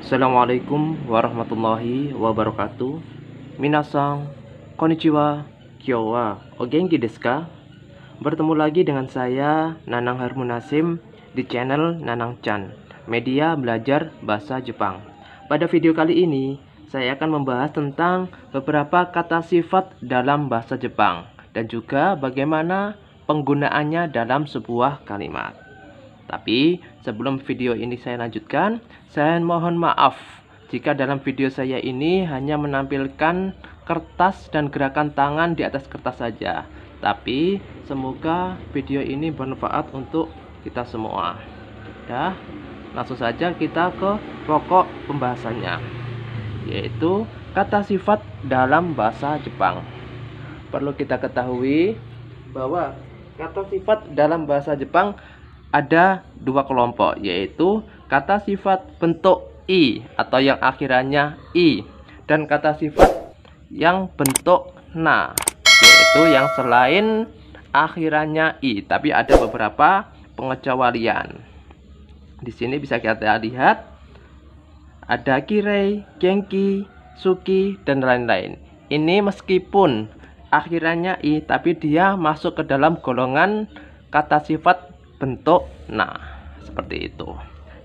Assalamualaikum warahmatullahi wabarakatuh. Minasang, konnichiwa, kyowa, o genki desu ka? Bertemu lagi dengan saya, Nanang Harmunasim, di channel Nanang Chan, media belajar bahasa Jepang. Pada video kali ini, saya akan membahas tentang beberapa kata sifat dalam bahasa Jepang, dan juga bagaimana penggunaannya dalam sebuah kalimat. Tapi sebelum video ini saya lanjutkan, saya mohon maaf jika dalam video saya ini hanya menampilkan kertas dan gerakan tangan di atas kertas saja. Tapi semoga video ini bermanfaat untuk kita semua. Ya, langsung saja kita ke pokok pembahasannya, yaitu kata sifat dalam bahasa Jepang. Perlu kita ketahui bahwa kata sifat dalam bahasa Jepang ada dua kelompok, yaitu kata sifat bentuk i atau yang akhirannya i, dan kata sifat yang bentuk na, yaitu yang selain akhirannya i, tapi ada beberapa pengecualian. Di sini bisa kita lihat ada kirei, genki, suki, dan lain-lain. Ini meskipun akhirannya i, tapi dia masuk ke dalam golongan kata sifat bentuk na, seperti itu.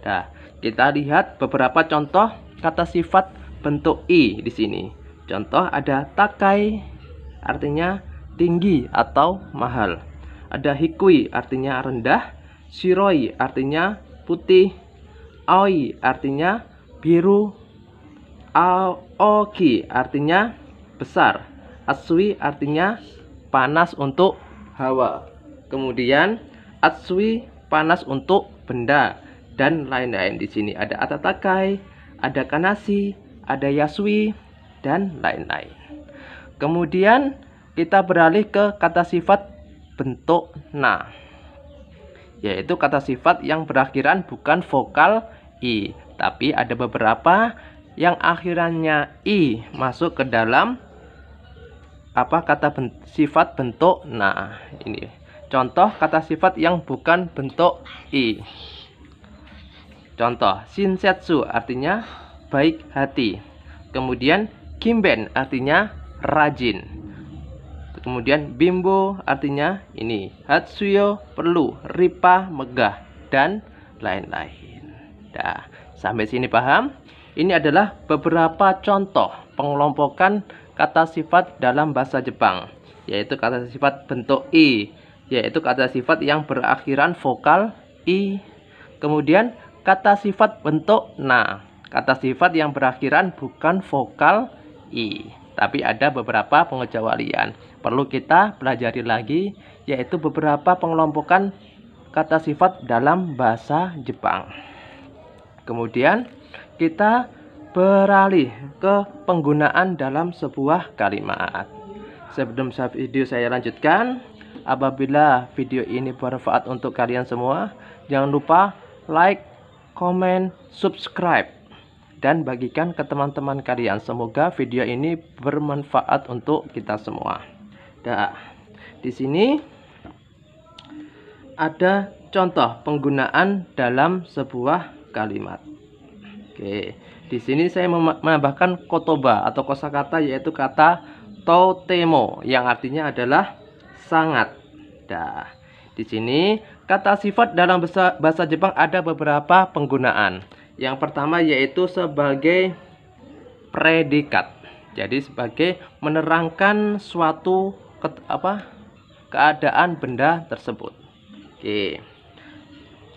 Nah, kita lihat beberapa contoh kata sifat bentuk i di sini. Contoh ada takai, artinya tinggi atau mahal. Ada hikui, artinya rendah. Shiroi, artinya putih. Aoi, artinya biru. Aoki, artinya besar. Atsui, artinya panas untuk hawa. Kemudian atsui, panas untuk benda, dan lain-lain. Di sini ada atatakai, ada kanasi, ada yasui, dan lain-lain. Kemudian kita beralih ke kata sifat bentuk na, yaitu kata sifat yang berakhiran bukan vokal i, tapi ada beberapa yang akhirannya i masuk ke dalam kata sifat bentuk na. Ini contoh kata sifat yang bukan bentuk i. Contoh, shinsetsu artinya baik hati. Kemudian kimben artinya rajin. Kemudian bimbo artinya ini. Hatsuyo perlu, ripa megah, dan lain-lain. Nah, sampai sini paham? Ini adalah beberapa contoh pengelompokan kata sifat dalam bahasa Jepang, yaitu kata sifat bentuk i, yaitu kata sifat yang berakhiran vokal i. Kemudian kata sifat bentuk na, kata sifat yang berakhiran bukan vokal i, tapi ada beberapa pengecualian. Perlu kita pelajari lagi, yaitu beberapa pengelompokan kata sifat dalam bahasa Jepang. Kemudian kita beralih ke penggunaan dalam sebuah kalimat. Sebelum video saya lanjutkan, apabila video ini bermanfaat untuk kalian semua, jangan lupa like, comment, subscribe, dan bagikan ke teman-teman kalian. Semoga video ini bermanfaat untuk kita semua. Nah, di sini ada contoh penggunaan dalam sebuah kalimat. Oke, di sini saya menambahkan kotoba atau kosakata, yaitu kata totemo yang artinya adalah sangat. Nah, di sini kata sifat dalam bahasa Jepang ada beberapa penggunaan. Yang pertama yaitu sebagai predikat. Jadi sebagai menerangkan suatu keadaan benda tersebut. Oke.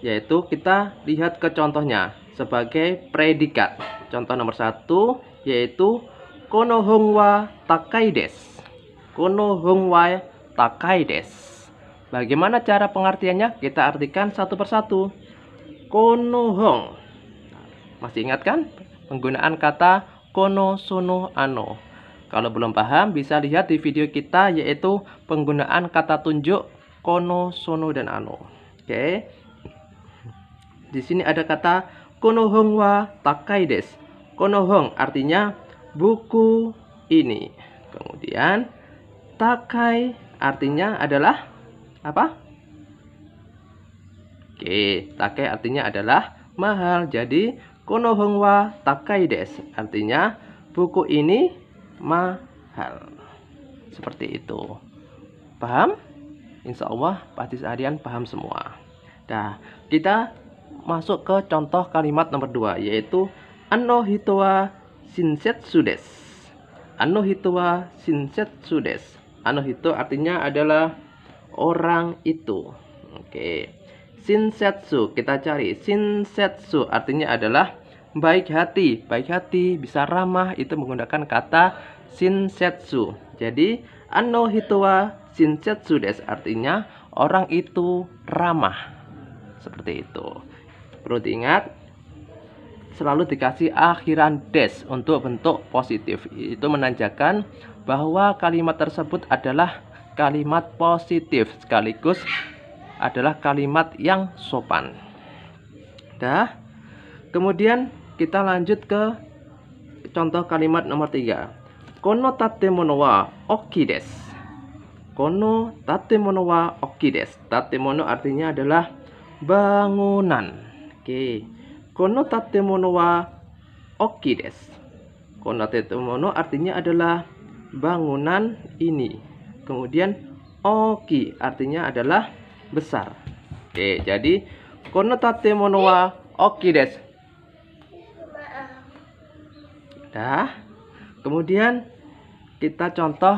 Yaitu kita lihat ke contohnya sebagai predikat. Contoh nomor 1 yaitu kono hon wa takai desu. Kono hon wa takai desu. Bagaimana cara pengertiannya? Kita artikan satu persatu. Kono hon. Masih ingat kan? Penggunaan kata kono, sono, ano. Kalau belum paham, bisa lihat di video kita, yaitu penggunaan kata tunjuk kono, sono, dan ano. Oke. Di sini ada kata kono hon wa takai desu. Kono hon artinya buku ini. Kemudian takai artinya adalah apa? Oke, takai artinya adalah mahal. Jadi Kono hong wa takai desu. Artinya buku ini mahal. Seperti itu. Paham? Insya Allah pasti kalian paham semua. Nah, kita masuk ke contoh kalimat nomor 2, yaitu Ano hito wa shinsetsu desu. Ano hito wa shinsetsu desu. Ano hito artinya adalah orang itu. Oke. Shinsetsu kita cari. Shinsetsu artinya adalah baik hati. Baik hati bisa ramah, itu menggunakan kata shinsetsu. Jadi ano hito wa shinsetsu desu artinya orang itu ramah. Seperti itu. Perlu diingat, selalu dikasih akhiran des untuk bentuk positif. Itu menandakan bahwa kalimat tersebut adalah kalimat positif sekaligus adalah kalimat yang sopan. Dah. Kemudian kita lanjut ke contoh kalimat nomor 3. Kono tatemono wa oki desu. Kono tatemono wa oki desu. Tatemono artinya adalah bangunan. Oke. Kono tatemono wa oki desu. Kono tatemono artinya adalah bangunan ini. Kemudian oki artinya adalah besar. Oke, jadi kono tatemono wa oki desu. Dah. Kemudian kita contoh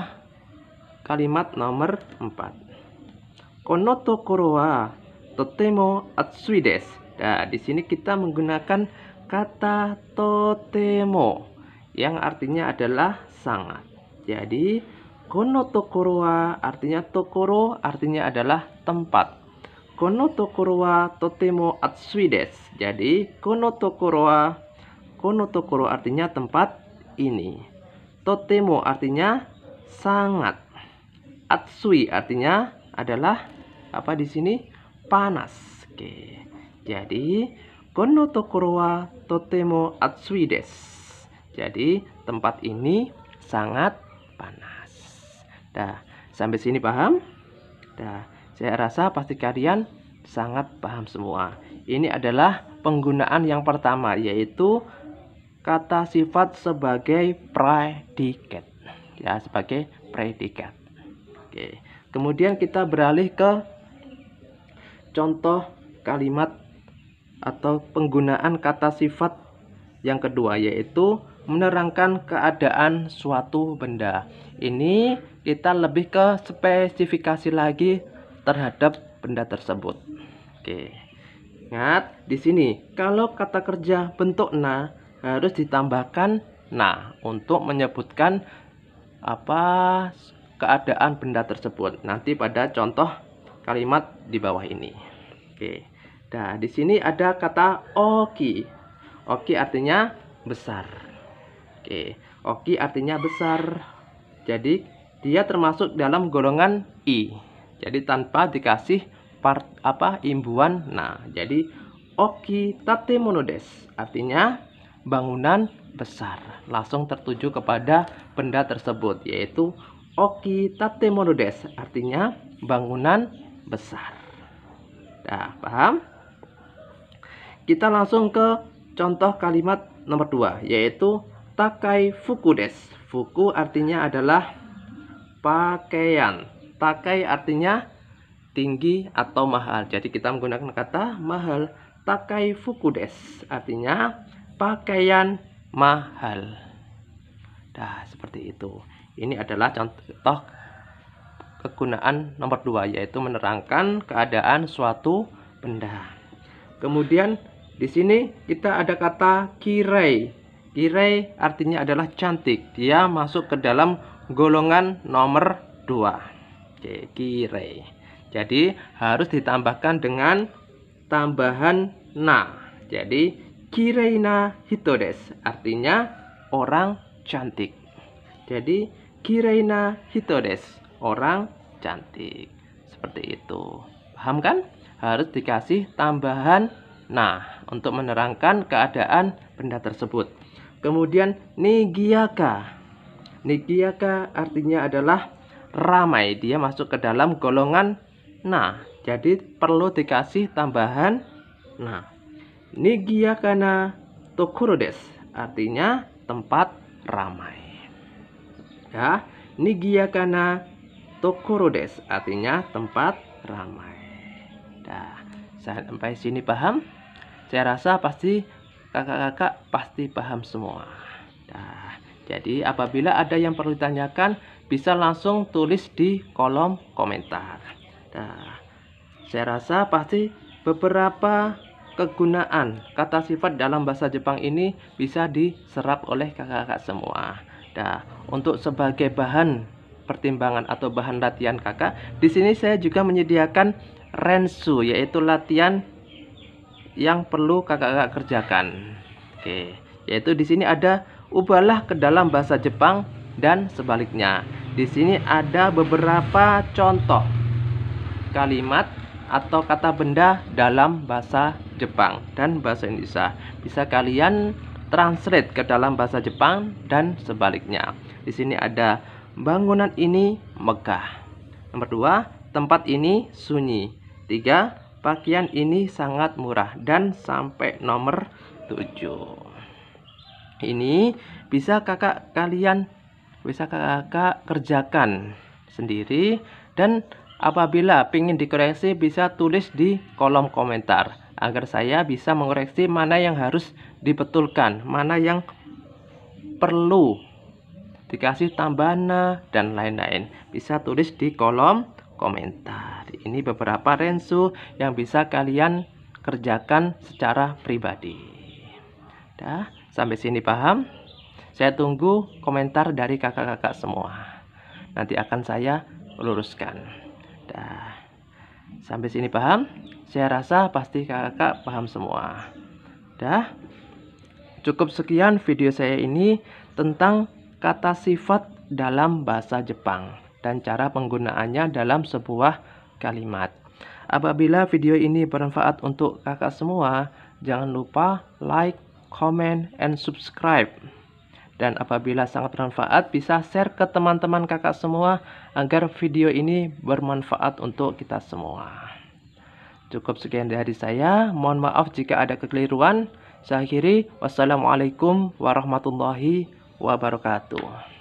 kalimat nomor 4. Kono tokoro wa totemo atsui desu. Nah, di sini kita menggunakan kata totemo yang artinya adalah sangat. Jadi, kono tokoro wa artinya tokoro artinya adalah tempat. Kono tokoro wa totemo atsui desu. Jadi, kono tokoro artinya tempat ini. Totemo artinya sangat. Atsui artinya adalah apa di sini? Panas. Oke. Jadi, kono tokoro wa totemo atsui desu. Jadi, tempat ini sangat panas. Dah, sampai sini paham? Dah, saya rasa pasti kalian sangat paham semua. Ini adalah penggunaan yang pertama, yaitu kata sifat sebagai predikat. Ya, sebagai predikat. Oke. Kemudian kita beralih ke contoh kalimat atau penggunaan kata sifat yang kedua, yaitu menerangkan keadaan suatu benda. Ini kita lebih ke spesifikasi lagi terhadap benda tersebut. Oke. Ingat, di sini kalau kata kerja bentuk na harus ditambahkan na untuk menyebutkan apa keadaan benda tersebut. Nanti pada contoh kalimat di bawah ini. Oke. Nah, di sini ada kata oki. Oki artinya besar. Oke, oki artinya besar. Jadi dia termasuk dalam golongan i. Jadi tanpa dikasih imbuhan. Nah, jadi oki tatemono desu artinya bangunan besar. Langsung tertuju kepada benda tersebut, yaitu oki tatemono desu artinya bangunan besar. Nah, paham? Kita langsung ke contoh kalimat nomor 2, yaitu takai fuku desu. Fuku artinya adalah pakaian. Takai artinya tinggi atau mahal. Jadi kita menggunakan kata mahal. Takai fuku desu artinya pakaian mahal. Nah, seperti itu. Ini adalah contoh kegunaan nomor 2, yaitu menerangkan keadaan suatu benda. Kemudian di sini kita ada kata kirei. Kirei artinya adalah cantik. Dia masuk ke dalam golongan nomor 2. Oke, kirei. Jadi harus ditambahkan dengan tambahan na. Jadi kirei na hito desu artinya orang cantik. Jadi kirei na hito desu orang cantik. Seperti itu. Paham kan? Harus dikasih tambahan na untuk menerangkan keadaan benda tersebut. Kemudian nigiyaka. Nigiyaka artinya adalah ramai. Dia masuk ke dalam golongan na. Jadi perlu dikasih tambahan na. Nigiyaka na tokoro desu, artinya tempat ramai. Ya, nigiya kana tokoro desu, artinya tempat ramai. Nah, sampai sini paham? Saya rasa pasti kakak-kakak pasti paham semua. Nah, jadi apabila ada yang perlu ditanyakan, bisa langsung tulis di kolom komentar. Nah, saya rasa pasti beberapa kegunaan kata sifat dalam bahasa Jepang ini bisa diserap oleh kakak-kakak semua. Nah, untuk sebagai bahan pertimbangan atau bahan latihan kakak, di sini saya juga menyediakan rensu, yaitu latihan yang perlu kakak-kakak kerjakan. Oke, yaitu di sini ada ubahlah ke dalam bahasa Jepang dan sebaliknya. Di sini ada beberapa contoh kalimat atau kata benda dalam bahasa Jepang dan bahasa Indonesia. Bisa kalian translate ke dalam bahasa Jepang dan sebaliknya. Di sini ada bangunan ini megah. Nomor 2, tempat ini sunyi. 3, pakaian ini sangat murah, dan sampai nomor 7. Ini bisa kakak kerjakan sendiri, dan apabila ingin dikoreksi bisa tulis di kolom komentar agar saya bisa mengoreksi mana yang harus dibetulkan, mana yang perlu dikasih tambahan dan lain-lain. Bisa tulis di kolom komentar. Ini beberapa rensu yang bisa kalian kerjakan secara pribadi. Dah, sampai sini paham? Saya tunggu komentar dari kakak-kakak semua. Nanti akan saya luruskan. Dah, sampai sini paham? Saya rasa pasti kakak paham semua. Dah, cukup sekian video saya ini tentang kata sifat dalam bahasa Jepang dan cara penggunaannya dalam sebuah kalimat. Apabila video ini bermanfaat untuk kakak semua, jangan lupa like, comment, and subscribe. Dan apabila sangat bermanfaat, bisa share ke teman-teman kakak semua agar video ini bermanfaat untuk kita semua. Cukup sekian dari saya. Mohon maaf jika ada kekeliruan. Saya akhiri. Wassalamualaikum warahmatullahi wabarakatuh.